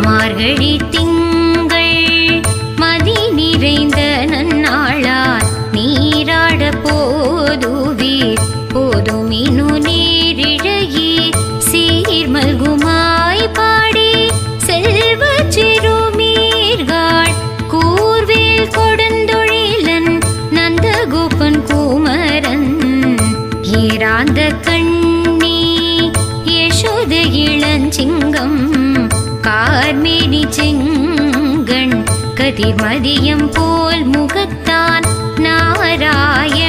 மார்கழி திங்கள் மதி நிறைந்த நன்னாளார் நீராட போதுவீர் போதுமினு நீரிழையீர் சீர்மல்குமாய் பாடி செல்வ சிறுமீர்கள் கூர்வேல் கொடுந்தொழிலன் நந்தகோபன் குமரன் ஏராந்த கண்ணி யசோத இளஞ்சிங்கம் கார்மேனி செங்கண் கதிர்மதியம் போல் முகத்தான் நாராயண